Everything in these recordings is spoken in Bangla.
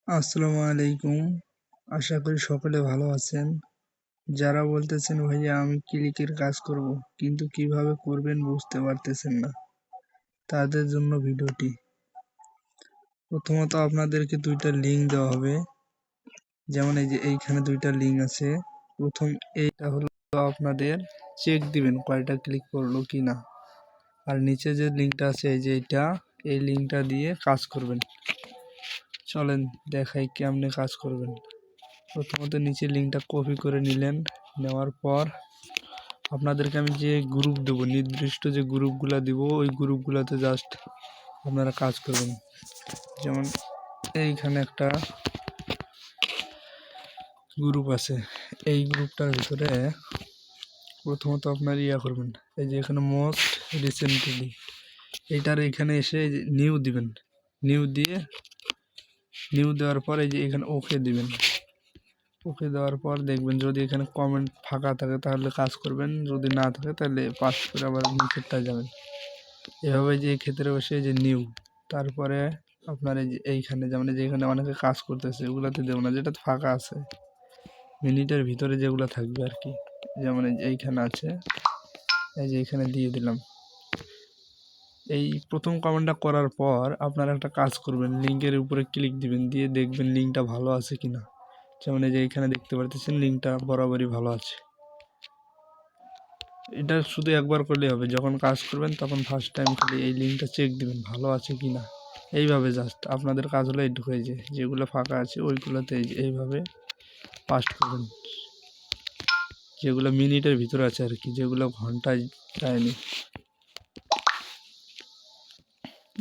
আসসালামু আলাইকুম। আশা করি সকলে ভালো আছেন। যারা বলতেছেন ভাইয়া আমি ক্লিকের কাজ করব কিন্তু কিভাবে করবেন বুঝতে পারতেছেন না, তাদের জন্য ভিডিওটি। প্রথমত আপনাদেরকে দুইটা লিঙ্ক দেওয়া হবে, যেমন এই যে এইখানে দুইটা লিঙ্ক আছে। প্রথম এইটা হলো আপনাদের চেক দিবেন কয়টা ক্লিক করলো কিনা, আর নিচে যে লিঙ্কটা আছে এই যে এই লিঙ্কটা দিয়ে কাজ করবেন। চলেন দেখাই কেমনে কাজ করবেন। প্রথমত নিচে লিঙ্কটা কপি করে নিলেন, নেওয়ার পর আপনাদেরকে আমি যে গ্রুপ দেবো, নির্দিষ্ট যে গ্রুপগুলো দিব ওই গ্রুপগুলোতে জাস্ট আপনারা কাজ করবেন। যেমন এইখানে একটা গ্রুপ আছে, এই গ্রুপটার ভিতরে প্রথমত আপনার করবেন, এই যে এখানে মোস্ট রিসেন্টলি এইটার এখানে এসে নিউ দিবেন। নিউ দেওয়ার পর এই যে এখানে ওকে দিবেন। ওকে দেওয়ার পর দেখবেন যদি এখানে কমেন্ট ফাঁকা থাকে তাহলে কাজ করবেন, যদি না থাকে তাহলে পাস করে আবার নিচেরটা যাবেন। এভাবে যে ক্ষেত্রে বসে যে নিউ, তারপরে আপনার এই যে এইখানে যেমন যেখানে অনেকে কাজ করতেছে ওগুলাতে দেবো না, যেটা ফাঁকা আছে মিনিটের ভিতরে যেগুলো থাকবে আর কি। যেমন এইখানে আছে, এই যে এইখানে দিয়ে দিলাম। এই প্রথম কমেন্টটা করার পর আপনারা একটা কাজ করবেন, লিঙ্কের উপরে ক্লিক দিবেন, দিয়ে দেখবেন লিঙ্কটা ভালো আছে কিনা। যেমন এই যে এইখানে দেখতে পারতেছেন লিঙ্কটা বরাবরই ভালো আছে। এটা শুধু একবার করলেই হবে, যখন কাজ করবেন তখন ফার্স্ট টাইম খালি এই লিঙ্কটা চেক দিবেন ভালো আছে কি না। এইভাবে জাস্ট আপনাদের কাজ হলো এইটুকু, যে যেগুলো ফাঁকা আছে ওইগুলোতে এইভাবে পাস্ট করবেন, যেগুলো মিনিটের ভিতরে আছে আর কি, যেগুলো ঘন্টায় যায়নি।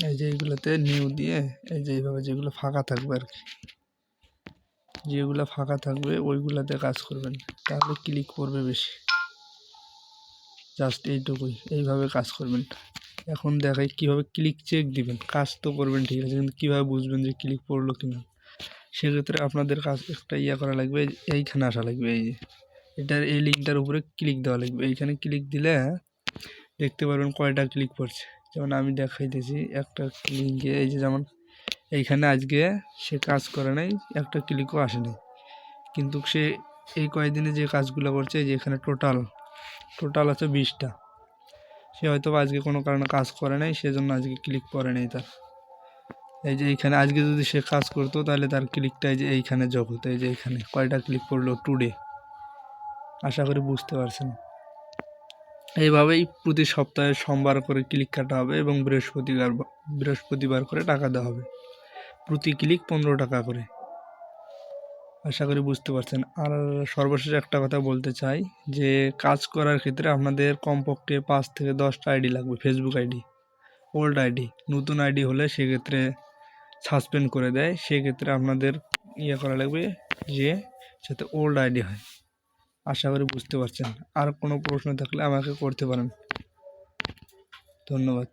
এই যে এইগুলোতে নিউ দিয়ে এই যে এইভাবে যেগুলো ফাঁকা থাকবে আর কি, যেগুলো ফাঁকা থাকবে ওইগুলোতে কাজ করবেন, তাহলে ক্লিক করবে বেশি। জাস্ট এইটুকুই, এইভাবে কাজ করবেন। এখন দেখাই কিভাবে ক্লিক চেক দিবেন। কাজ তো করবেন ঠিক আছে, কিন্তু কীভাবে বুঝবেন যে ক্লিক পড়লো কিনা। সেক্ষেত্রে আপনাদের কাজ একটা করা লাগবে, এইখানে আসা লাগবে, এই যে এটার এই লিঙ্কটার উপরে ক্লিক দেওয়া লাগবে। এইখানে ক্লিক দিলে দেখতে পারবেন কয়টা ক্লিক পড়ছে। যেমন আমি দেখাইতেছি একটা লিঙ্কে, এই যে যেমন এইখানে আজকে সে কাজ করে নাই, একটা ক্লিকও আসেনি, কিন্তু সে এই কয়েকদিনে যে কাজগুলো করছে এই যে এখানে টোটাল আছে 20টা। সে হয়তো আজকে কোনো কারণে কাজ করে নাই, সেজন্য আজকে ক্লিক করে নাই তার। এই যে এইখানে আজকে যদি সে কাজ করতো তাহলে তার ক্লিকটা এই যে এইখানে যোগ হতো। এই যে এইখানে কয়টা ক্লিক পড়লো টুডে। আশা করি বুঝতে পারছেন। এইভাবেই প্রতি সপ্তাহে সোমবার করে ক্লিক কাটা হবে এবং বৃহস্পতিবার করে টাকা দেওয়া হবে। প্রতি ক্লিক 15 টাকা করে। আশা করি বুঝতে পারছেন। আর সর্বশেষ একটা কথা বলতে চাই, যে কাজ করার ক্ষেত্রে আপনাদের কমপক্ষে 5 থেকে 10টা আইডি লাগবে। ফেসবুক আইডি, ওল্ড আইডি, নতুন আইডি হলে সেক্ষেত্রে সাসপেন্ড করে দেয়। সেক্ষেত্রে আপনাদের করা লাগবে যে যাতে ওল্ড আইডি হয়। আশা করি বুঝতে পারছেন। আর কোনো প্রশ্ন থাকলে আমাকে করতে পারেন। ধন্যবাদ।